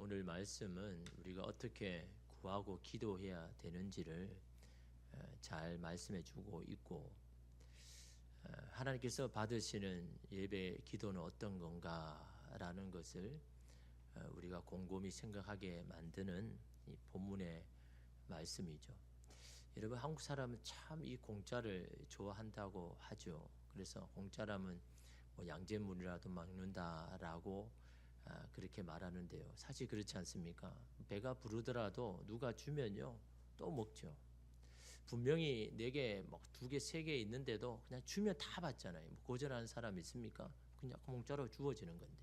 오늘 말씀은 우리가 어떻게 구하고 기도해야 되는지를 잘 말씀해 주고 있고, 하나님께서 받으시는 예배 기도는 어떤 건가라는 것을 우리가 곰곰이 생각하게 만드는 이 본문의 말씀이죠. 여러분, 한국 사람은 참 이 공짜를 좋아한다고 하죠. 그래서 공짜라면 뭐 양잿물이라도 먹는다라고 그렇게 말하는데요. 사실 그렇지 않습니까? 배가 부르더라도 누가 주면요 또 먹죠. 분명히 4개, 뭐 2개, 3개 있는데도 그냥 주면 다 받잖아요. 뭐 거절하는 사람 있습니까? 그냥 공짜로 주어지는 건데.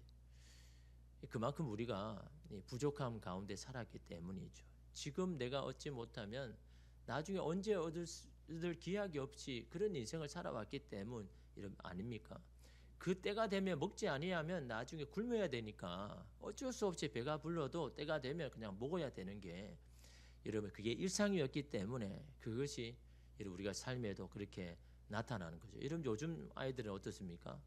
그만큼 우리가 부족함 가운데 살았기 때문이죠. 지금 내가 얻지 못하면 나중에 언제 얻을 기약이 없이 그런 인생을 살아왔기 때문 이런 아닙니까? 그 때가 되면 먹지 아니하면 나중에 굶어야 되니까 어쩔 수 없이 배가 불러도 때가 되면 그냥 먹어야 되는 게, 여러분, 그게 일상이었기 때문에 그것이 우리가 삶에도 그렇게 나타나는 거죠. 여러분, 요즘 아이들은 어떻습니까?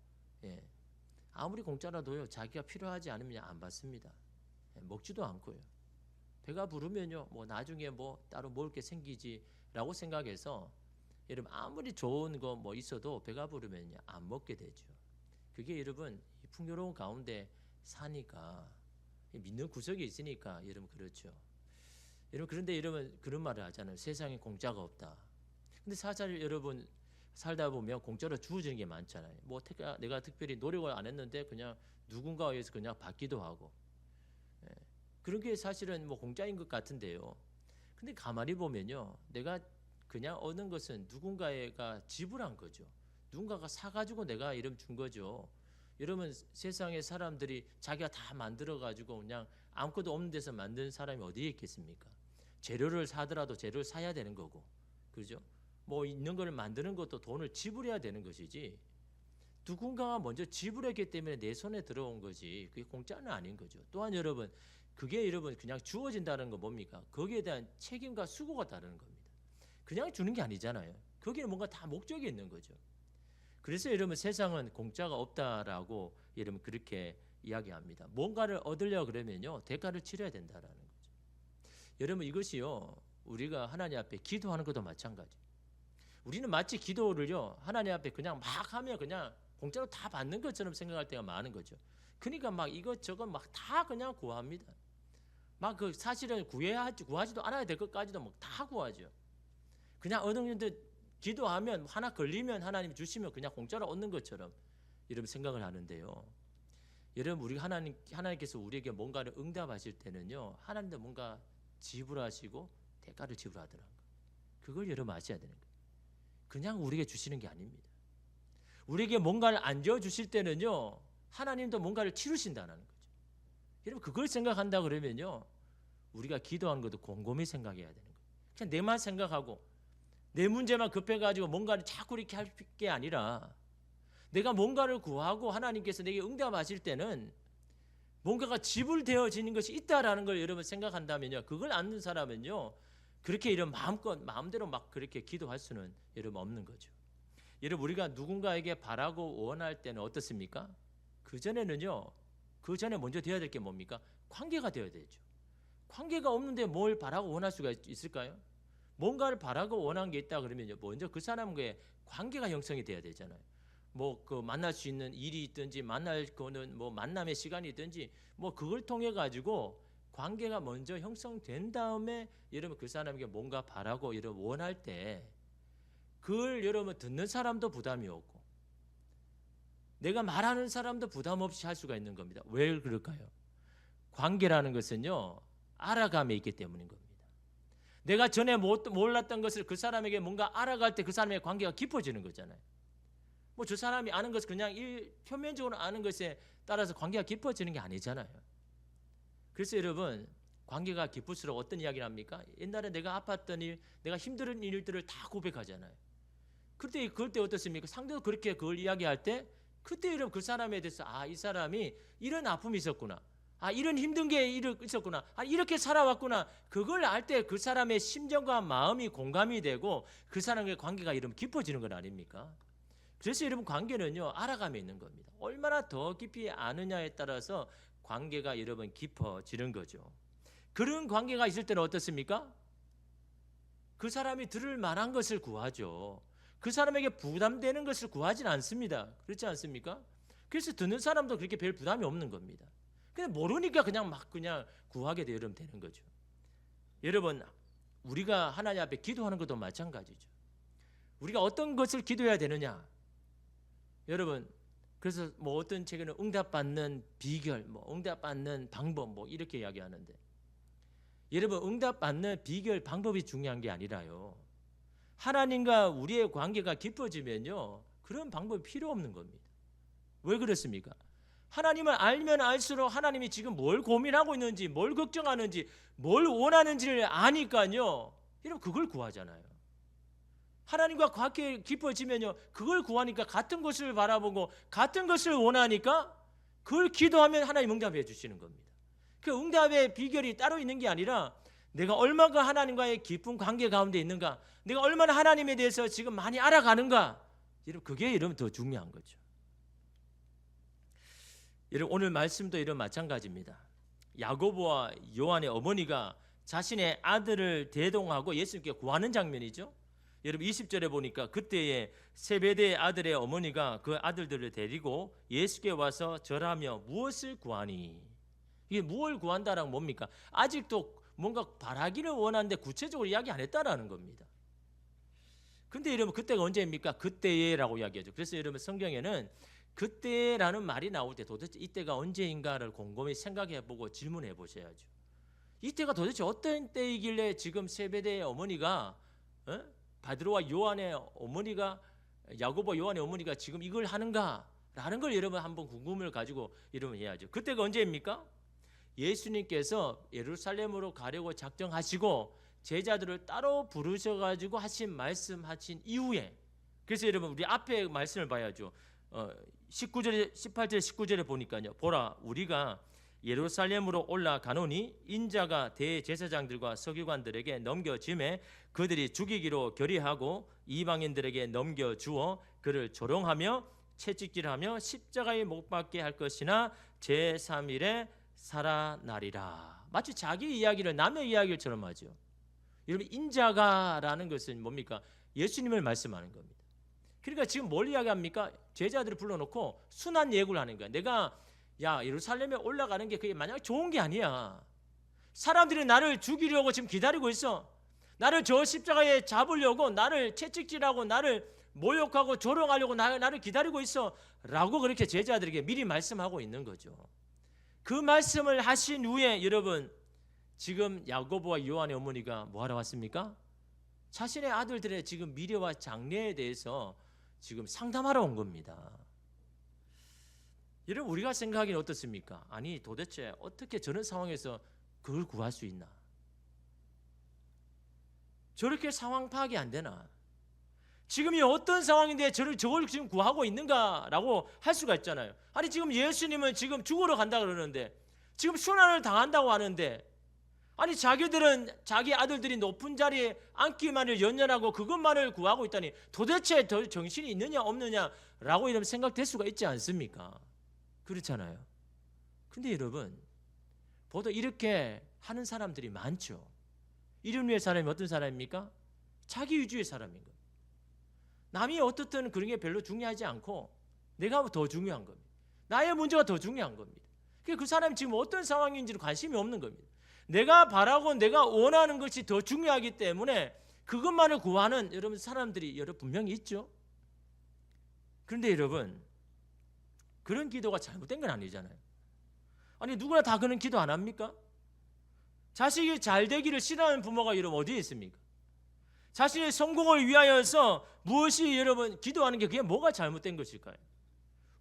아무리 공짜라도요 자기가 필요하지 않으면 안 받습니다. 먹지도 않고요. 배가 부르면요 뭐 나중에 뭐 따로 먹을 게 생기지라고 생각해서, 여러분, 아무리 좋은 거 뭐 있어도 배가 부르면요 안 먹게 되죠. 그게 여러분 풍요로운 가운데 사니까, 믿는 구석이 있으니까 여러분 그렇죠. 여러분, 그런데 여러분 그런 말을 하잖아요. 세상에 공짜가 없다. 근데 사실 여러분 살다 보면 공짜로 주어지는 게 많잖아요. 뭐 내가 특별히 노력을 안 했는데 그냥 누군가에 의해서 그냥 받기도 하고, 그런 게 사실은 뭐 공짜인 것 같은데요. 근데 가만히 보면요, 내가 그냥 얻는 것은 누군가가 지불한 거죠. 누군가가 사가지고 내가 이름 준 거죠. 여러분, 세상의 사람들이 자기가 다 만들어가지고 그냥 아무것도 없는 데서 만든 사람이 어디에 있겠습니까? 재료를 사더라도 재료를 사야 되는 거고, 그죠? 뭐 있는 걸 만드는 것도 돈을 지불해야 되는 것이지, 누군가가 먼저 지불했기 때문에 내 손에 들어온 거지 그게 공짜는 아닌 거죠. 또한 여러분, 그게 여러분 그냥 주어진다는 건 뭡니까? 거기에 대한 책임과 수고가 다른 겁니다. 그냥 주는 게 아니잖아요. 거기에 뭔가 다 목적이 있는 거죠. 그래서 여러분, 세상은 공짜가 없다라고 여러분 그렇게 이야기합니다. 뭔가를 얻으려고 그러면요 대가를 치러야 된다라는 거죠. 여러분, 이것이요 우리가 하나님 앞에 기도하는 것도 마찬가지. 우리는 마치 기도를요 하나님 앞에 그냥 막 하면 그냥 공짜로 다 받는 것처럼 생각할 때가 많은 거죠. 그러니까 막 이것저것 막 다 그냥 구합니다. 막 그 사실은 구하지도 않아야 될 것까지도 막 다 구하죠. 그냥 어느 정도 기도하면 하나 걸리면 하나님이 주시면 그냥 공짜로 얻는 것처럼 여러분 생각을 하는데요. 여러분, 우리가 하나님께서 우리에게 뭔가를 응답하실 때는요 하나님도 뭔가 지불하시고 대가를 지불하더라는 거예요. 그걸 여러분 아셔야 되는 거예요. 그냥 우리에게 주시는 게 아닙니다. 우리에게 뭔가를 안 주실 때는요 하나님도 뭔가를 치르신다는 거죠. 여러분, 그걸 생각한다 그러면요 우리가 기도하는 것도 곰곰이 생각해야 되는 거예요. 그냥 내만 생각하고 내 문제만 급해가지고 뭔가를 자꾸 이렇게 할 게 아니라, 내가 뭔가를 구하고 하나님께서 내게 응답하실 때는 뭔가가 지불되어지는 것이 있다라는 걸 여러분 생각한다면요, 그걸 아는 사람은요 그렇게 이런 마음대로 막 그렇게 기도할 수는 여러분 없는 거죠. 여러분, 우리가 누군가에게 바라고 원할 때는 어떻습니까? 그 전에 먼저 되어야 될 게 뭡니까? 관계가 되어야 되죠. 관계가 없는데 뭘 바라고 원할 수가 있을까요? 뭔가를 바라고 원한 게 있다 그러면요 먼저 그 사람과의 관계가 형성이 돼야 되잖아요. 뭐 그 만날 수 있는 일이 있든지 만날 거는 뭐 만남의 시간이 있든지 뭐 그걸 통해 가지고 관계가 먼저 형성된 다음에 여러분 그 사람에게 뭔가 바라고 여러분 원할 때, 그걸 여러분 듣는 사람도 부담이 없고 내가 말하는 사람도 부담 없이 할 수가 있는 겁니다. 왜 그럴까요? 관계라는 것은요 알아감에 있기 때문인 겁니다. 내가 전에 몰랐던 것을 그 사람에게 뭔가 알아갈 때 그 사람의 관계가 깊어지는 거잖아요. 뭐 저 사람이 아는 것을 그냥 표면적으로 아는 것에 따라서 관계가 깊어지는 게 아니잖아요. 그래서 여러분, 관계가 깊을수록 어떤 이야기를 합니까? 옛날에 내가 아팠던 일, 내가 힘든 일들을 다 고백하잖아요. 그럴 때 어떻습니까? 상대도 그렇게 그걸 이야기할 때 그때 여러분 그 사람에 대해서 이 사람이 이런 아픔이 있었구나, 이런 힘든 게 있었구나, 이렇게 살아왔구나, 그걸 알 때 그 사람의 심정과 마음이 공감이 되고 그 사람의 관계가 이러면 깊어지는 건 아닙니까? 그래서 여러분 관계는요 알아감에 있는 겁니다. 얼마나 더 깊이 아느냐에 따라서 관계가 여러분 깊어지는 거죠. 그런 관계가 있을 때는 어떻습니까? 그 사람이 들을 만한 것을 구하죠. 그 사람에게 부담되는 것을 구하지는 않습니다. 그렇지 않습니까? 그래서 듣는 사람도 그렇게 별 부담이 없는 겁니다. 그냥 모르니까 그냥 막 그냥 구하게 되면 되는 거죠. 여러분, 우리가 하나님 앞에 기도하는 것도 마찬가지죠. 우리가 어떤 것을 기도해야 되느냐? 여러분, 그래서 뭐 어떤 책에는 응답받는 비결, 뭐 응답받는 방법, 뭐 이렇게 이야기하는데, 여러분, 응답받는 비결, 방법이 중요한 게 아니라요, 하나님과 우리의 관계가 깊어지면요, 그런 방법이 필요 없는 겁니다. 왜 그렇습니까? 하나님을 알면 알수록 하나님이 지금 뭘 고민하고 있는지, 뭘 걱정하는지, 뭘 원하는지를 아니까요, 여러분, 그걸 구하잖아요. 하나님과 관계 깊어지면요, 그걸 구하니까 같은 것을 바라보고 같은 것을 원하니까 그걸 기도하면 하나님 응답해 주시는 겁니다. 그 응답의 비결이 따로 있는 게 아니라 내가 얼마나 하나님과의 깊은 관계 가운데 있는가, 내가 얼마나 하나님에 대해서 지금 많이 알아가는가, 여러분, 그게 여러분 더 중요한 거죠. 여러분, 오늘 말씀도 이런 마찬가지입니다. 야고보와 요한의 어머니가 자신의 아들을 대동하고 예수님께 구하는 장면이죠. 여러분, 20절에 보니까 그때에 세베대의 아들의 어머니가 그 아들들을 데리고 예수께 와서 절하며 무엇을 구하니? 이게 무엇을 구한다라는 뭡니까? 아직도 뭔가 바라기를 원하는데 구체적으로 이야기 안 했다라는 겁니다. 근데 여러분, 그때가 언제입니까? 그때에라고 이야기하죠. 그래서 여러분, 성경에는 그때라는 말이 나올 때 도대체 이때가 언제인가를 곰곰이 생각해보고 질문해 보셔야죠. 이때가 도대체 어떤 때이길래 지금 세베대의 어머니가, 바드로와 요한의 어머니가, 야고보 요한의 어머니가 지금 이걸 하는가라는 걸 여러분 한번 궁금을 가지고 여러분 해야죠. 그때가 언제입니까? 예수님께서 예루살렘으로 가려고 작정하시고 제자들을 따로 부르셔가지고 말씀하신 이후에, 그래서 여러분 우리 앞에 말씀을 봐야죠. 18절 19절에 보니까요, 보라, 우리가 예루살렘으로 올라가노니 인자가 대제사장들과 서기관들에게 넘겨짐에 그들이 죽이기로 결의하고 이방인들에게 넘겨주어 그를 조롱하며 채찍질하며 십자가에 못 박게 할 것이나 제3일에 살아나리라. 마치 자기 이야기를 남의 이야기처럼 하죠. 여러분, 인자가라는 것은 뭡니까? 예수님을 말씀하는 겁니다. 그러니까 지금 뭘 이야기합니까? 제자들을 불러놓고 순한 예고를 하는 거야. 내가 예루살렘에 올라가는 게 그게 만약 좋은 게 아니야. 사람들이 나를 죽이려고 지금 기다리고 있어. 나를 저 십자가에 잡으려고, 나를 채찍질하고 나를 모욕하고 조롱하려고 나를 기다리고 있어 라고 그렇게 제자들에게 미리 말씀하고 있는 거죠. 그 말씀을 하신 후에 여러분, 지금 야고보와 요한의 어머니가 뭐하러 왔습니까? 자신의 아들들의 지금 미래와 장래에 대해서 지금 상담하러 온 겁니다. 여러분, 우리가 생각하기는 어떻습니까? 아니, 도대체 어떻게 저런 상황에서 그걸 구할 수 있나? 저렇게 상황 파악이 안 되나? 지금이 어떤 상황인데 저걸 지금 구하고 있는가라고 할 수가 있잖아요. 아니, 지금 예수님은 지금 죽으러 간다 그러는데, 지금 순환을 당한다고 하는데, 아니, 자기들은 자기 아들들이 높은 자리에 앉기만을 연연하고 그것만을 구하고 있다니 도대체 더 정신이 있느냐 없느냐라고 이런 생각될 수가 있지 않습니까? 그렇잖아요. 근데 여러분, 보다 이렇게 하는 사람들이 많죠. 이런 류의 사람이 어떤 사람입니까? 자기 위주의 사람인 거예요. 남이 어떻든 그런 게 별로 중요하지 않고 내가 더 중요한 겁니다. 나의 문제가 더 중요한 겁니다. 그 사람이 지금 어떤 상황인지는 관심이 없는 겁니다. 내가 바라고 내가 원하는 것이 더 중요하기 때문에 그것만을 구하는 여러분 사람들이 분명히 있죠. 그런데 여러분, 그런 기도가 잘못된 건 아니잖아요. 아니, 누구나 다 그런 기도 안 합니까? 자식이 잘 되기를 싫어하는 부모가 여러분 어디에 있습니까? 자신의 성공을 위하여서 무엇이 여러분 기도하는 게 그게 뭐가 잘못된 것일까요?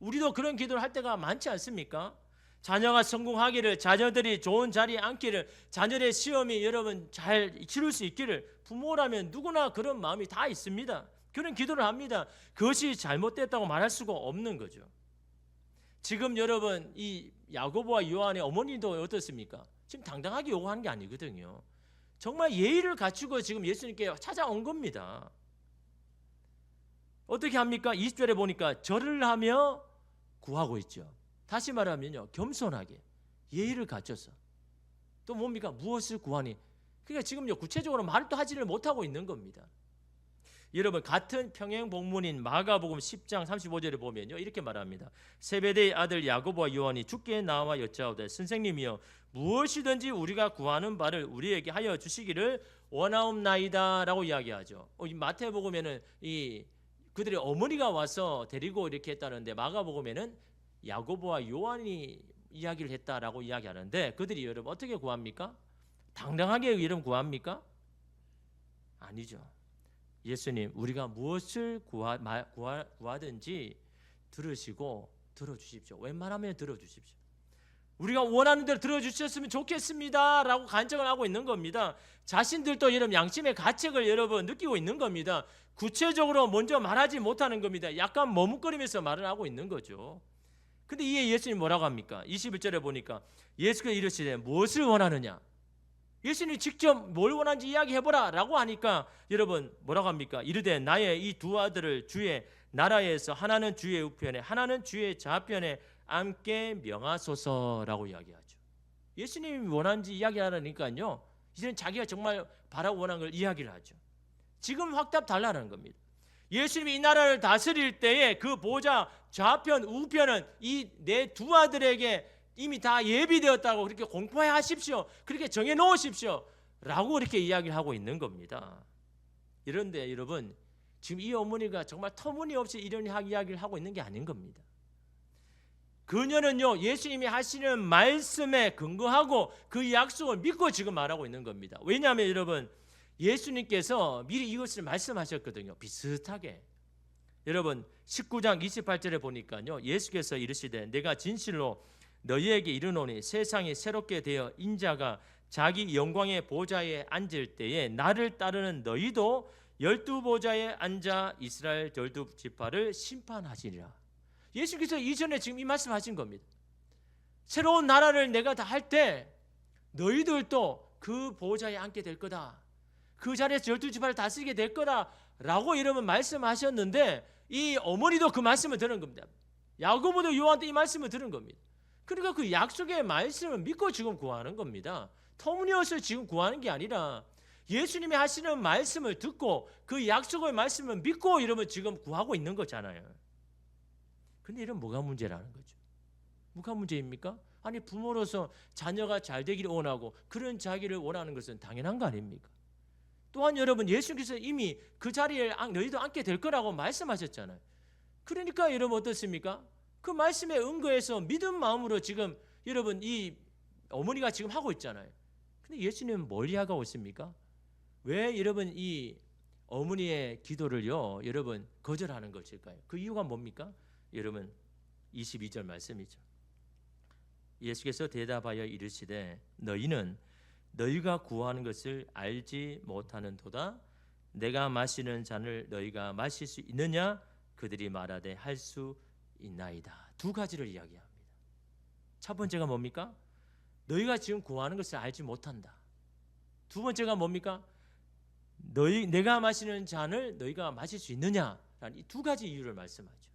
우리도 그런 기도를 할 때가 많지 않습니까? 자녀가 성공하기를, 자녀들이 좋은 자리에 앉기를, 자녀의 시험이 여러분 잘 치를 수 있기를, 부모라면 누구나 그런 마음이 다 있습니다. 그런 기도를 합니다. 그것이 잘못됐다고 말할 수가 없는 거죠. 지금 여러분 이 야고보와 요한의 어머니도 어떻습니까? 지금 당당하게 요구하는 게 아니거든요. 정말 예의를 갖추고 지금 예수님께 찾아온 겁니다. 어떻게 합니까? 20절에 보니까 절을 하며 구하고 있죠. 다시 말하면요, 겸손하게 예의를 갖춰서 또 뭡니까? 무엇을 구하니? 그러니까 지금요 구체적으로 말도 하지를 못하고 있는 겁니다. 여러분 같은 평행 본문인 마가복음 10장 35절에 보면요 이렇게 말합니다. 세베대의 아들 야고보와 요한이 주께 나와 여짜오되 선생님이여 무엇이든지 우리가 구하는 바를 우리에게 하여 주시기를 원하옵나이다 라고 이야기하죠. 이 마태복음에는 이 그들의 어머니가 와서 데리고 이렇게 했다는데 마가복음에는 야고보와 요한이 이야기를 했다라고 이야기하는데 그들이 여러분 어떻게 구합니까? 당당하게 이름 구합니까? 아니죠. 예수님 우리가 무엇을 구하든지 들으시고 들어주십시오. 웬만하면 들어주십시오. 우리가 원하는 대로 들어주셨으면 좋겠습니다 라고 간청을 하고 있는 겁니다. 자신들도 여러분 양심의 가책을 여러분 느끼고 있는 겁니다. 구체적으로 먼저 말하지 못하는 겁니다. 약간 머뭇거리면서 말을 하고 있는 거죠. 근데 이에 예수님 뭐라고 합니까? 21절에 보니까 예수께서 이르시되 무엇을 원하느냐? 예수님이 직접 뭘 원하는지 이야기해보라 라고 하니까 여러분 뭐라고 합니까? 이르되 나의 이 두 아들을 주의 나라에서 하나는 주의 우편에 하나는 주의 좌편에 함께 명하소서라고 이야기하죠. 예수님이 원하는지 이야기하라니까요 이제는 자기가 정말 바라고 원하는 걸 이야기를 하죠. 지금 확답 달라는 겁니다. 예수님이 이 나라를 다스릴 때에 그 보좌 좌편 우편은 이 내 두 아들에게 이미 다 예비되었다고 그렇게 공포해 하십시오. 그렇게 정해 놓으십시오 라고 이렇게 이야기를 하고 있는 겁니다. 그런데 여러분 지금 이 어머니가 정말 터무니없이 이런 이야기를 하고 있는 게 아닌 겁니다. 그녀는요 예수님이 하시는 말씀에 근거하고 그 약속을 믿고 지금 말하고 있는 겁니다. 왜냐하면 여러분 예수님께서 미리 이것을 말씀하셨거든요. 비슷하게 여러분 19장 28절에 보니까요 예수께서 이르시되 내가 진실로 너희에게 이르노니 세상이 새롭게 되어 인자가 자기 영광의 보좌에 앉을 때에 나를 따르는 너희도 12보좌에 앉아 이스라엘 12지파를 심판하시리라. 예수께서 이전에 지금 이 말씀하신 겁니다. 새로운 나라를 내가 다 할 때 너희들도 그 보좌에 앉게 될 거다. 그 자리에서 12지파를 다스리게 될 거다 라고 이러면 말씀하셨는데 이 어머니도 그 말씀을 들은 겁니다. 야고보도 요한도 이 말씀을 들은 겁니다. 그러니까 그 약속의 말씀을 믿고 지금 구하는 겁니다. 터무니없이 지금 구하는 게 아니라 예수님이 하시는 말씀을 듣고 그 약속의 말씀을 믿고 이러면 지금 구하고 있는 거잖아요. 근데 이런 뭐가 문제라는 거죠? 뭐가 문제입니까? 아니 부모로서 자녀가 잘 되기를 원하고 그런 자기를 원하는 것은 당연한 거 아닙니까? 또한 여러분 예수께서 이미 그 자리에 너희도 앉게 될 거라고 말씀하셨잖아요. 그러니까 여러분 어떻습니까? 그 말씀에 응거해서 믿음 마음으로 지금 여러분 이 어머니가 지금 하고 있잖아요. 근데 예수님은 뭘 이야기하고 있습니까? 왜 여러분 이 어머니의 기도를요 여러분 거절하는 것일까요? 그 이유가 뭡니까? 여러분 22절 말씀이죠. 예수께서 대답하여 이르시되 너희는 너희가 구하는 것을 알지 못하는도다. 내가 마시는 잔을 너희가 마실 수 있느냐? 그들이 말하되 할 수 있나이다. 두 가지를 이야기합니다. 첫 번째가 뭡니까? 너희가 지금 구하는 것을 알지 못한다. 두 번째가 뭡니까? 내가 마시는 잔을 너희가 마실 수 있느냐라는 이 두 가지 이유를 말씀하죠.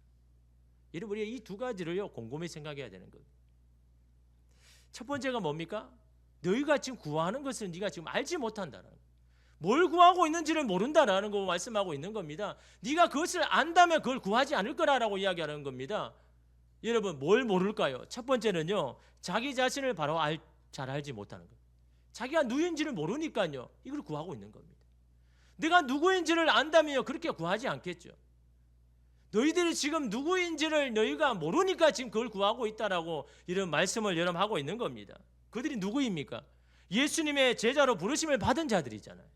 여러분 우리가 이 두 가지를요 곰곰이 생각해야 되는 거예요. 첫 번째가 뭡니까? 너희가 지금 구하는 것을 네가 지금 알지 못한다는 거예요. 뭘 구하고 있는지를 모른다라는 거 말씀하고 있는 겁니다. 네가 그것을 안다면 그걸 구하지 않을 거라고 이야기하는 겁니다. 여러분 뭘 모를까요? 첫 번째는요 자기 자신을 바로 잘 알지 못하는 거예요. 자기가 누구인지를 모르니까요 이걸 구하고 있는 겁니다. 내가 누구인지를 안다면요 그렇게 구하지 않겠죠. 너희들이 지금 누구인지를 너희가 모르니까 지금 그걸 구하고 있다라고 이런 말씀을 여러분 하고 있는 겁니다. 그들이 누구입니까? 예수님의 제자로 부르심을 받은 자들이잖아요.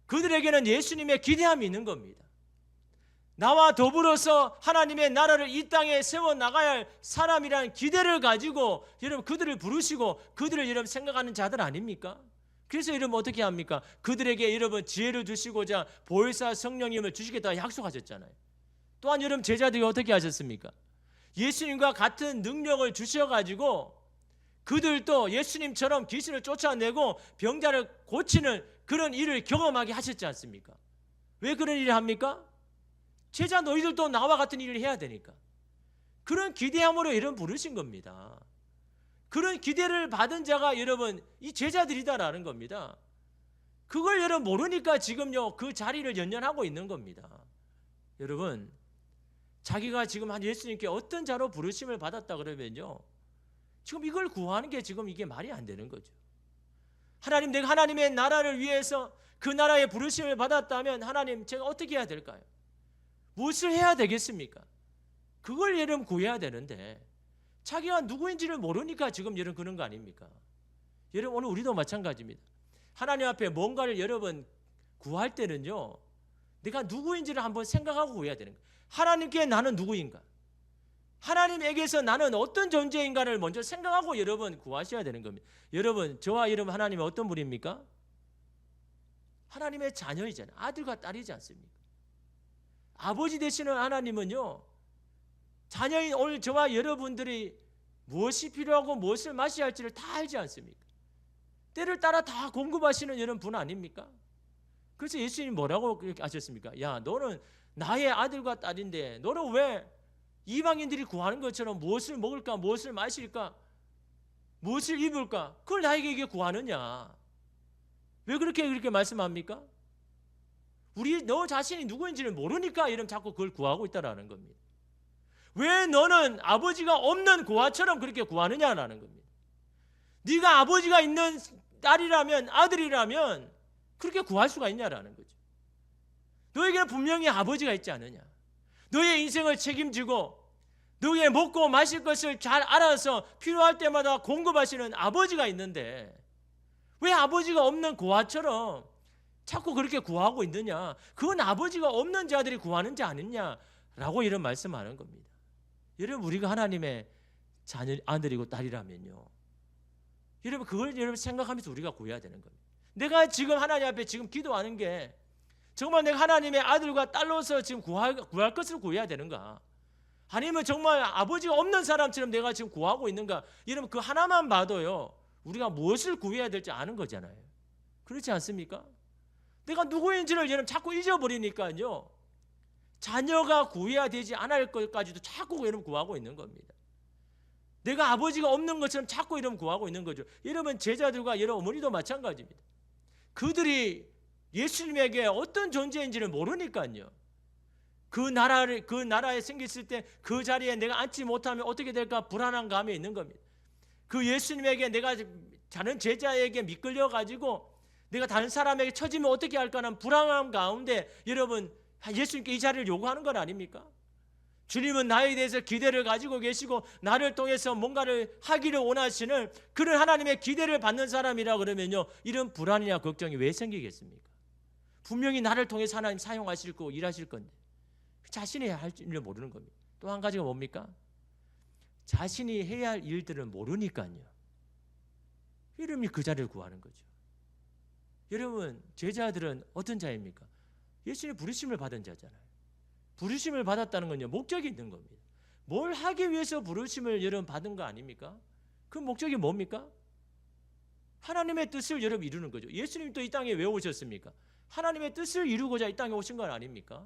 그들에게는 예수님의 기대함이 있는 겁니다. 나와 더불어서 하나님의 나라를 이 땅에 세워나가야 할 사람이라는 기대를 가지고 여러분 그들을 부르시고 그들을 여러분 생각하는 자들 아닙니까? 그래서 여러분 어떻게 합니까? 그들에게 여러분 지혜를 주시고자 보혜사 성령님을 주시겠다 약속하셨잖아요. 또한 여러분 제자들이 어떻게 하셨습니까? 예수님과 같은 능력을 주셔가지고 그들도 예수님처럼 귀신을 쫓아내고 병자를 고치는 그런 일을 경험하게 하셨지 않습니까? 왜 그런 일을 합니까? 제자 너희들도 나와 같은 일을 해야 되니까. 그런 기대함으로 이런 부르신 겁니다. 그런 기대를 받은 자가 여러분 이 제자들이다라는 겁니다. 그걸 여러분 모르니까 지금요 그 자리를 연연하고 있는 겁니다. 여러분 자기가 지금 한 예수님께 어떤 자로 부르심을 받았다 그러면요 지금 이걸 구하는 게 지금 이게 말이 안 되는 거죠. 하나님, 내가 하나님의 나라를 위해서 그 나라의 부르심을 받았다면 하나님 제가 어떻게 해야 될까요? 무엇을 해야 되겠습니까? 그걸 여러분 구해야 되는데 자기가 누구인지를 모르니까 지금 여러분 그런 거 아닙니까? 여러분 오늘 우리도 마찬가지입니다. 하나님 앞에 뭔가를 여러분 구할 때는요 내가 누구인지를 한번 생각하고 구해야 되는 거예요. 하나님께 나는 누구인가? 하나님에게서 나는 어떤 존재인가를 먼저 생각하고 여러분 구하셔야 되는 겁니다. 여러분 저와 여러분 하나님은 어떤 분입니까? 하나님의 자녀이잖아요. 아들과 딸이지 않습니까? 아버지 되시는 하나님은요 자녀인 오늘 저와 여러분들이 무엇이 필요하고 무엇을 마셔야 할지를 다 알지 않습니까? 때를 따라 다 공급하시는 이런 분 아닙니까? 그래서 예수님이 뭐라고 그렇게 하셨습니까? 야 너는 나의 아들과 딸인데 너는 왜 이방인들이 구하는 것처럼 무엇을 먹을까 무엇을 마실까 무엇을 입을까 그걸 나에게 이게 구하느냐? 왜 그렇게 말씀합니까? 우리 너 자신이 누구인지를 모르니까 이런 자꾸 그걸 구하고 있다라는 겁니다. 왜 너는 아버지가 없는 고아처럼 그렇게 구하느냐라는 겁니다. 네가 아버지가 있는 딸이라면 아들이라면 그렇게 구할 수가 있냐라는 거죠. 너에게는 분명히 아버지가 있지 않느냐. 너의 인생을 책임지고 너의 먹고 마실 것을 잘 알아서 필요할 때마다 공급하시는 아버지가 있는데 왜 아버지가 없는 고아처럼 자꾸 그렇게 구하고 있느냐. 그건 아버지가 없는 자들이 구하는 자 아니냐라고 이런 말씀하는 겁니다. 여러분 우리가 하나님의 자녀 아들이고 딸이라면요 여러분 그걸 여러분 생각하면서 우리가 구해야 되는 겁니다. 내가 지금 하나님 앞에 지금 기도하는 게 정말 내가 하나님의 아들과 딸로서 지금 구할 것을 구해야 되는가? 아니면 정말 아버지가 없는 사람처럼 내가 지금 구하고 있는가? 이러면 그 하나만 봐도요 우리가 무엇을 구해야 될지 아는 거잖아요. 그렇지 않습니까? 내가 누구인지를 여러분 자꾸 잊어버리니까요 자녀가 구해야 되지 않을 것까지도 자꾸 여러분 구하고 있는 겁니다. 내가 아버지가 없는 것처럼 자꾸 이러면 구하고 있는 거죠. 여러분 제자들과 여러분 어머니도 마찬가지입니다. 그들이 예수님에게 어떤 존재인지를 모르니까요. 그 나라에 생겼을 때 그 자리에 내가 앉지 못하면 어떻게 될까 불안한 감이 있는 겁니다. 그 예수님에게 내가 다른 제자에게 미끌려 가지고 내가 다른 사람에게 처지면 어떻게 할까는 불안함 가운데 여러분 예수님께 이 자리를 요구하는 건 아닙니까? 주님은 나에 대해서 기대를 가지고 계시고 나를 통해서 뭔가를 하기를 원하시는 그런 하나님의 기대를 받는 사람이라 그러면요 이런 불안이나 걱정이 왜 생기겠습니까? 분명히 나를 통해서 하나님 사용하실 거고 일하실 건데 자신이 할 일을 모르는 겁니다. 또 한 가지가 뭡니까? 자신이 해야 할 일들을 모르니까요 이름이 그 자리를 구하는 거죠. 여러분 제자들은 어떤 자입니까? 예수님의 부르심을 받은 자잖아요. 부르심을 받았다는 건요 목적이 있는 겁니다. 뭘 하기 위해서 부르심을 여러분 받은 거 아닙니까? 그 목적이 뭡니까? 하나님의 뜻을 여러분 이루는 거죠. 예수님이 또 이 땅에 왜 오셨습니까? 하나님의 뜻을 이루고자 이 땅에 오신 건 아닙니까?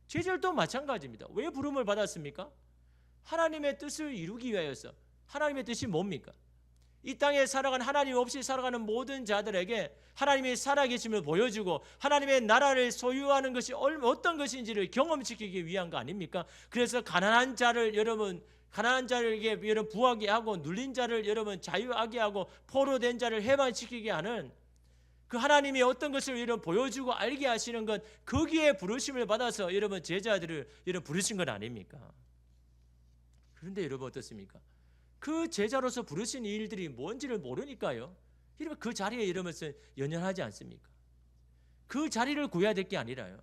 제자들도 마찬가지입니다. 왜 부름을 받았습니까? 하나님의 뜻을 이루기 위하여서. 하나님의 뜻이 뭡니까? 이 땅에 살아가는 하나님 없이 살아가는 모든 자들에게 하나님이 살아계심을 보여주고 하나님의 나라를 소유하는 것이 어떤 것인지를 경험시키기 위한 거 아닙니까? 그래서 가난한 자를 여러분 부하게 하고 눌린 자를 여러분 자유하게 하고 포로된 자를 해방시키게 하는 그 하나님이 어떤 것을 여러분 보여주고 알게 하시는 것 거기에 부르심을 받아서 여러분 제자들을 여러분 부르신 건 아닙니까? 그런데 여러분 어떻습니까? 그 제자로서 부르신 일들이 뭔지를 모르니까요. 이러면 그 자리에 이러면서 연연하지 않습니까? 그 자리를 구해야 될 게 아니라요.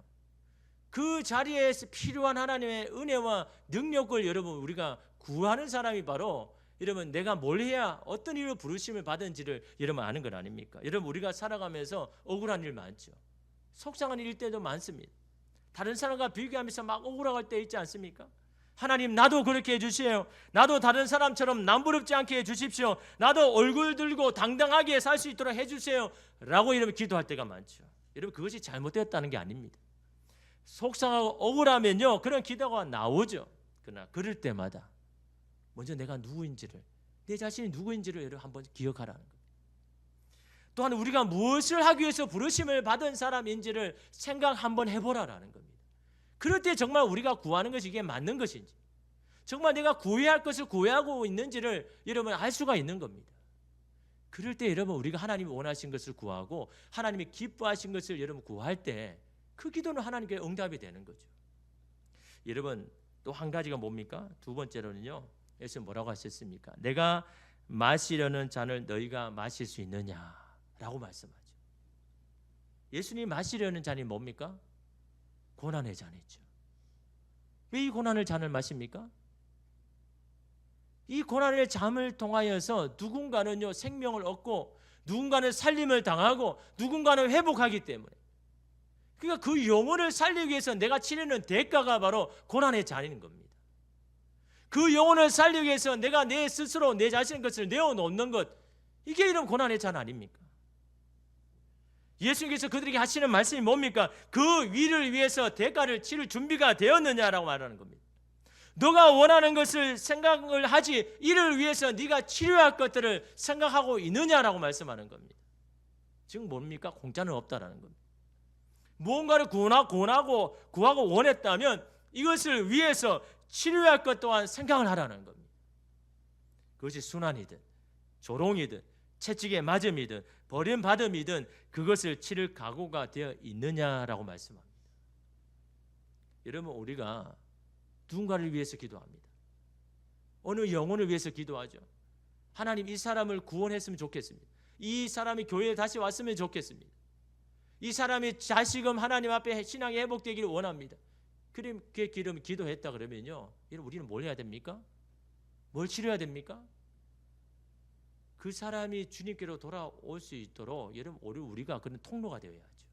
그 자리에서 필요한 하나님의 은혜와 능력을 여러분 우리가 구하는 사람이 바로 여러분 내가 뭘 해야 어떤 일로 부르심을 받은지를 여러분 아는 건 아닙니까? 여러분 우리가 살아가면서 억울한 일 많죠. 속상한 일 때도 많습니다. 다른 사람과 비교하면서 막 억울할 때 있지 않습니까? 하나님 나도 그렇게 해주세요. 나도 다른 사람처럼 남부럽지 않게 해주십시오. 나도 얼굴 들고 당당하게 살 수 있도록 해주세요 라고 여러분 기도할 때가 많죠. 여러분 그것이 잘못되었다는 게 아닙니다. 속상하고 억울하면요 그런 기도가 나오죠. 그러나 그럴 때마다 먼저 내가 누구인지를 내 자신이 누구인지를 여러분 한번 기억하라는 거예요. 또한 우리가 무엇을 하기 위해서 부르심을 받은 사람인지를 생각 한번 해보라라는 겁니다. 그럴 때 정말 우리가 구하는 것이 이게 맞는 것인지, 정말 내가 구해야 할 것을 구하고 있는지를 여러분 알 수가 있는 겁니다. 그럴 때 여러분 우리가 하나님이 원하신 것을 구하고 하나님이 기뻐하신 것을 여러분 구할 때 그 기도는 하나님께 응답이 되는 거죠. 여러분 또 한 가지가 뭡니까? 두 번째로는요, 예수님 뭐라고 하셨습니까? 내가 마시려는 잔을 너희가 마실 수 있느냐라고 말씀하죠. 예수님이 마시려는 잔이 뭡니까? 고난의 잔이죠. 왜 이 고난의 잔을 마십니까? 이 고난의 잠을 통하여서 누군가는요 생명을 얻고 누군가는 살림을 당하고 누군가는 회복하기 때문에, 그러니까 그 영혼을 살리기 위해서 내가 치르는 대가가 바로 고난의 잔인 겁니다. 그 영혼을 살리기 위해서 내가 내 스스로 내 자신의 것을 내어놓는 것, 이게 이런 고난의 잔 아닙니까? 예수님께서 그들에게 하시는 말씀이 뭡니까? 그 위를 위해서 대가를 치를 준비가 되었느냐라고 말하는 겁니다. 너가 원하는 것을 생각을 하지 이를 위해서 네가 치료할 것들을 생각하고 있느냐라고 말씀하는 겁니다. 지금 뭡니까? 공짜는 없다라는 겁니다. 무언가를 구하고 원했다면 이것을 위해서 치료할 것 또한 생각을 하라는 겁니다. 그것이 순환이든 조롱이든 채찍에 맞음이든 버림받음이든 그것을 치를 각오가 되어 있느냐라고 말씀합니다. 여러분 우리가 누군가를 위해서 기도합니다. 어느 영혼을 위해서 기도하죠. 하나님 이 사람을 구원했으면 좋겠습니다. 이 사람이 교회에 다시 왔으면 좋겠습니다. 이 사람이 다시금 하나님 앞에 신앙이 회복되기를 원합니다. 그렇게 기도했다 그러면요, 우리는 뭘 해야 됩니까? 뭘 치료해야 됩니까? 그 사람이 주님께로 돌아올 수 있도록 여러분 우리가 그런 통로가 되어야 하죠.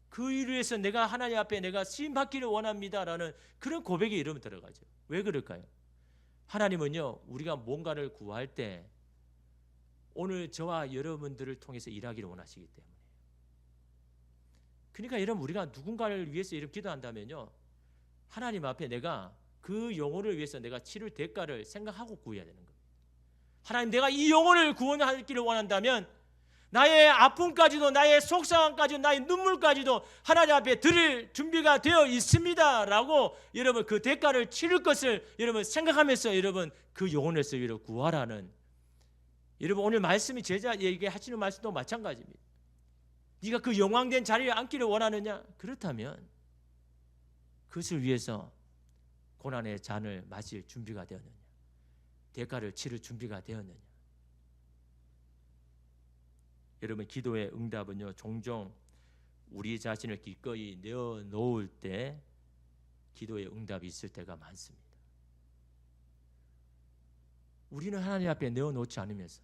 그 일을 위해서 내가 하나님 앞에 내가 쓰임받기를 원합니다라는 그런 고백이 이러면 들어가죠. 왜 그럴까요? 하나님은요 우리가 뭔가를 구할 때 오늘 저와 여러분들을 통해서 일하기를 원하시기 때문에, 그러니까 여러분 우리가 누군가를 위해서 이렇게 기도한다면요, 하나님 앞에 내가 그 영혼을 위해서 내가 치를 대가를 생각하고 구해야 되는 거예요. 하나님 내가 이 영혼을 구원하기를 원한다면 나의 아픔까지도 나의 속상함까지도 나의 눈물까지도 하나님 앞에 드릴 준비가 되어 있습니다라고 여러분 그 대가를 치를 것을 여러분 생각하면서 여러분 그 영혼에서 여러분 구하라는, 여러분 오늘 말씀이 제자에게 하시는 말씀도 마찬가지입니다. 네가 그 영광된 자리에 앉기를 원하느냐? 그렇다면 그것을 위해서 고난의 잔을 마실 준비가 되었느냐? 대가를 치를 준비가 되었느냐? 여러분 기도의 응답은요 종종 우리 자신을 기꺼이 내어놓을 때 기도의 응답이 있을 때가 많습니다. 우리는 하나님 앞에 내어놓지 않으면서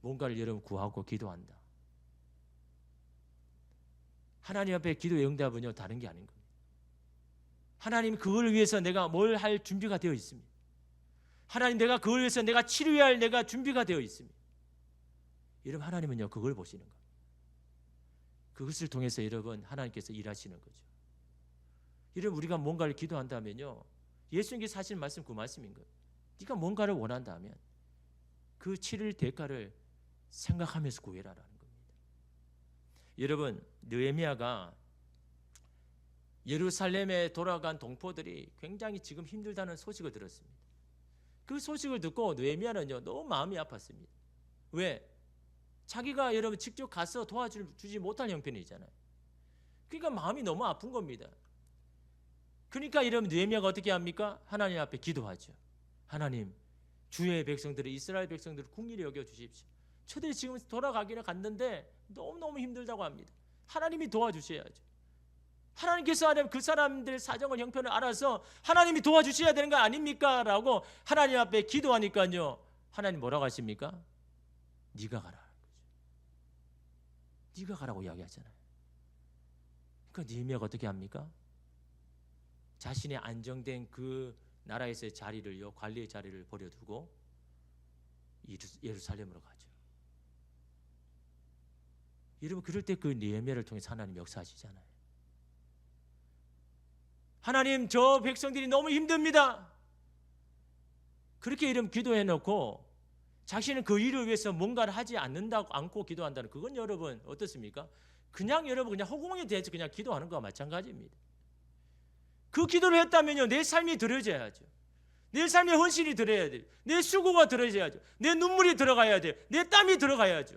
뭔가를 여러분 구하고 기도한다. 하나님 앞에 기도의 응답은요 다른 게 아닌 겁니다. 하나님 그걸 위해서 내가 뭘 할 준비가 되어 있습니다. 하나님 내가 그걸 위해서 내가 치료해야 할 내가 준비가 되어 있습니다. 여러분 하나님은요 그걸 보시는 거예요. 그것을 통해서 여러분 하나님께서 일하시는 거죠. 여러분 우리가 뭔가를 기도한다면요 예수님께서 하시는 말씀 그 말씀인 거예요. 네가 뭔가를 원한다면 그 치를 대가를 생각하면서 구해라라는 겁니다. 여러분 느헤미야가 예루살렘에 돌아간 동포들이 굉장히 지금 힘들다는 소식을 들었습니다. 그 소식을 듣고 느헤미야는요 너무 마음이 아팠습니다. 왜? 자기가 여러분 직접 가서 도와주지 못할 형편이잖아요. 그러니까 마음이 너무 아픈 겁니다. 그러니까 여러분 느헤미야가 어떻게 합니까? 하나님 앞에 기도하죠. 하나님 주의 백성들을 이스라엘 백성들을 긍휼히 여겨 주십시오. 저들이 지금 돌아가기를 갔는데 너무너무 힘들다고 합니다. 하나님이 도와주셔야죠. 하나님께서 하려면 그 사람들 사정을 형편을 알아서 하나님이 도와주셔야 되는 거 아닙니까? 라고 하나님 앞에 기도하니까요 하나님 뭐라고 하십니까? 네가 가라. 네가 가라고 이야기하잖아요. 그러니까 느헤미야가 어떻게 합니까? 자신의 안정된 그 나라에서의 자리를요 관리의 자리를 버려두고 예루살렘으로 가죠. 여러분 그럴 때 그 느헤미야를 통해서 하나님 역사하시잖아요. 하나님 저 백성들이 너무 힘듭니다. 그렇게 이름 기도해 놓고 자신은 그 일을 위해서 뭔가를 하지 않고 기도한다는, 그건 여러분 어떻습니까? 그냥 여러분 그냥 허공에 대해서 그냥 기도하는 거와 마찬가지입니다. 그 기도를 했다면요, 내 삶이 드려져야죠. 내 삶의 헌신이 들어야 돼요. 내 수고가 들어져야죠. 내 눈물이 들어가야 돼요. 내 땀이 들어가야죠.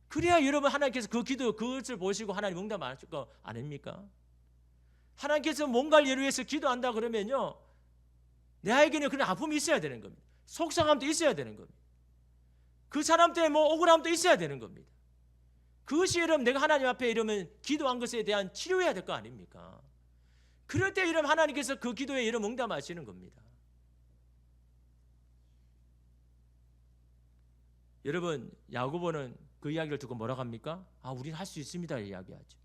그래야 여러분 하나님께서 그 기도, 그것을 보시고 하나님 응답하실 거 아닙니까? 하나님께서 뭔가를 위해서 기도한다 그러면요, 내에게는 그런 아픔이 있어야 되는 겁니다. 속상함도 있어야 되는 겁니다. 그 사람 때문에 뭐 억울함도 있어야 되는 겁니다. 그것이 여러분 내가 하나님 앞에 이러면 기도한 것에 대한 치료해야 될 거 아닙니까? 그럴 때 이러면 하나님께서 그 기도에 이러면 응답하시는 겁니다. 여러분 야고보는 그 이야기를 듣고 뭐라고 합니까? 우리는 할 수 있습니다 이야기하죠.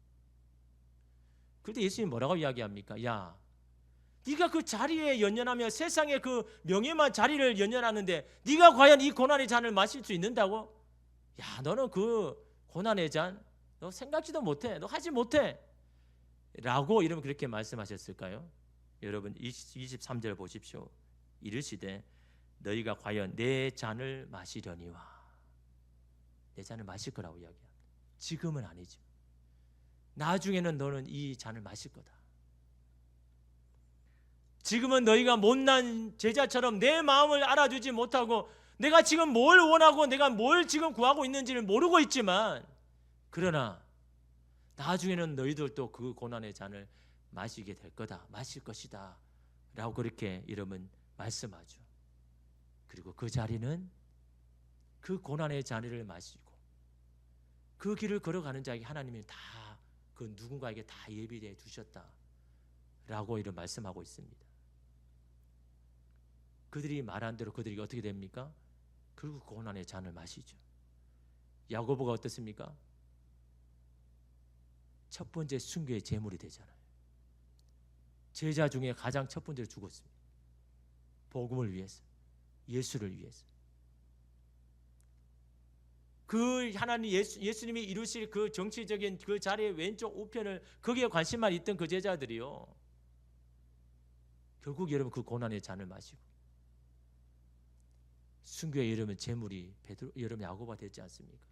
그런데 예수님이 뭐라고 이야기합니까? 야, 네가 그 자리에 연연하며 세상의 그 명예만 자리를 연연하는데 네가 과연 이 고난의 잔을 마실 수 있는다고? 야, 너는 그 고난의 잔 너 생각지도 못해. 너 하지 못해. 라고 이러면 그렇게 말씀하셨을까요? 여러분 23절 보십시오. 이르시되 너희가 과연 내 잔을 마시려니와. 내 잔을 마실 거라고 이야기합니다. 지금은 아니죠. 나중에는 너는 이 잔을 마실 거다. 지금은 너희가 못난 제자처럼 내 마음을 알아주지 못하고 내가 지금 뭘 원하고 내가 뭘 지금 구하고 있는지를 모르고 있지만, 그러나 나중에는 너희들도 그 고난의 잔을 마시게 될 거다, 마실 것이다 라고 그렇게 이러면 말씀하죠. 그리고 그 자리는 그 고난의 잔을 마시고 그 길을 걸어가는 자에게 하나님이 다 그 누군가에게 다 예비되어 두셨다 라고 이런 말씀하고 있습니다. 그들이 말한 대로 그들이 어떻게 됩니까? 결국 고난의 잔을 마시죠. 야고보가 어떻습니까? 첫 번째 순교의 제물이 되잖아요. 제자 중에 가장 첫 번째로 죽었습니다. 복음을 위해서, 예수를 위해서. 그 하나님 예수님이 이루실 그 정치적인 그 자리의 왼쪽 우편을 거기에 관심만 있던 그 제자들이요, 결국 여러분 그 고난의 잔을 마시고 순교의 여러분 제물이 베드로 여러분 야고보가 됐지 않습니까?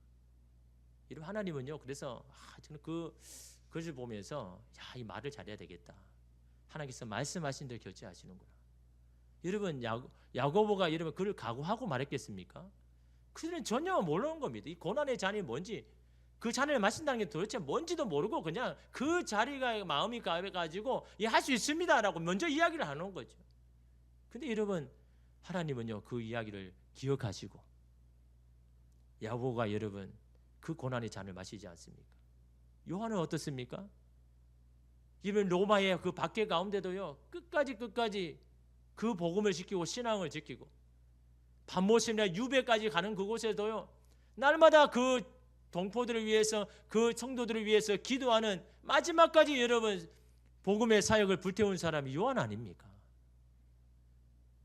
여러분 하나님은요, 그래서 저는 그것을 보면서 이 말을 잘해야 되겠다. 하나님께서 말씀하신 대로 결제하시는구나. 여러분 야고보가 여러분 그를 각오하고 말했겠습니까? 그들은 전혀 모르는 겁니다. 이 고난의 잔이 뭔지, 그 잔을 마신다는 게 도대체 뭔지도 모르고 그냥 그 자리가 마음이 가가지고 할 수 있습니다라고 먼저 이야기를 하는 거죠. 근데 여러분 하나님은요 그 이야기를 기억하시고 야고보가 여러분 그 고난의 잔을 마시지 않습니까? 요한은 어떻습니까? 이번 로마의 그 박해 가운데도요 끝까지 그 복음을 지키고 신앙을 지키고 밤모심이나 유배까지 가는 그곳에도요 날마다 그 동포들을 위해서 그 성도들을 위해서 기도하는 마지막까지 여러분 복음의 사역을 불태운 사람이 요한 아닙니까?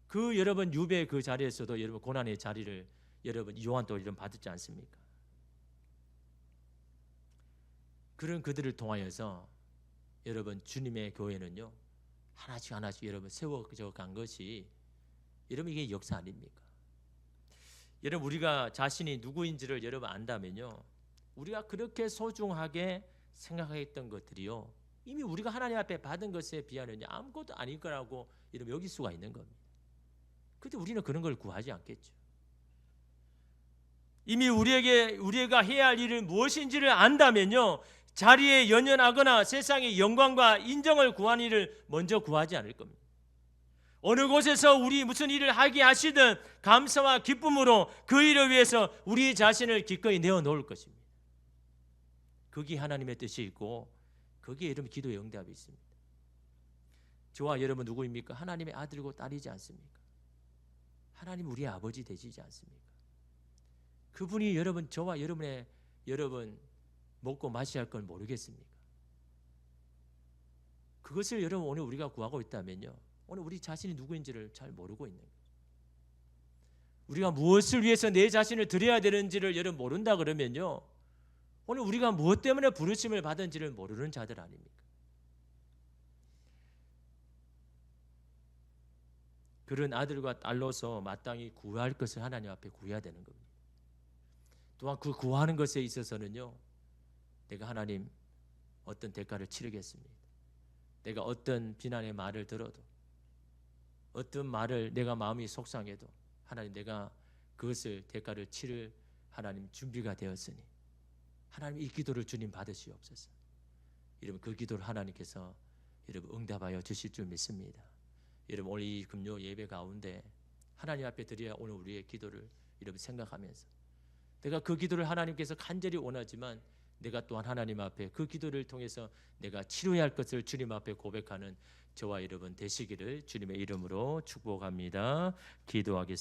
그 여러분 유배 그 자리에서도 여러분 고난의 자리를 여러분 요한도 이런 받았지 않습니까? 그런 그들을 통하여서 여러분 주님의 교회는요 하나씩 여러분 세워져 간 것이 여러분 이게 역사 아닙니까? 여러분 우리가 자신이 누구인지를 여러분 안다면요 우리가 그렇게 소중하게 생각했던 것들이요 이미 우리가 하나님 앞에 받은 것에 비하면 아무것도 아닐 거라고 여러분 여길 수가 있는 겁니다. 그런데 우리는 그런 걸 구하지 않겠죠. 이미 우리가 해야 할 일은 무엇인지를 안다면요 자리에 연연하거나 세상의 영광과 인정을 구하는 일을 먼저 구하지 않을 겁니다. 어느 곳에서 우리 무슨 일을 하게 하시든 감사와 기쁨으로 그 일을 위해서 우리 자신을 기꺼이 내어놓을 것입니다. 그게 하나님의 뜻이 있고 거기에 여러분 기도의 응답이 있습니다. 저와 여러분 누구입니까? 하나님의 아들이고 딸이지 않습니까? 하나님 우리의 아버지 되시지 않습니까? 그분이 여러분 저와 여러분의 여러분 먹고 마셔야 할 걸 모르겠습니까? 그것을 여러분 오늘 우리가 구하고 있다면요 오늘 우리 자신이 누구인지를 잘 모르고 있는 거예요. 우리가 무엇을 위해서 내 자신을 드려야 되는지를 여러분 모른다 그러면요 오늘 우리가 무엇 때문에 부르심을 받은지를 모르는 자들 아닙니까? 그런 아들과 딸로서 마땅히 구할 것을 하나님 앞에 구해야 되는 겁니다. 또한 그 구하는 것에 있어서는요, 내가 하나님 어떤 대가를 치르겠습니다. 내가 어떤 비난의 말을 들어도, 어떤 말을 내가 마음이 속상해도 하나님 내가 그것을 대가를 치를 하나님 준비가 되었으니 하나님 이 기도를 주님 받으시옵소서. 여러분 그 기도를 하나님께서 여러분 응답하여 주실 줄 믿습니다. 여러분 오늘 이 금요 예배 가운데 하나님 앞에 드려야 오늘 우리의 기도를 여러분 생각하면서 내가 그 기도를 하나님께서 간절히 원하지만 내가 또한 하나님 앞에 그 기도를 통해서 내가 치료해야 할 것을 주님 앞에 고백하는 저와 여러분 되시기를 주님의 이름으로 축복합니다. 기도하겠습니다.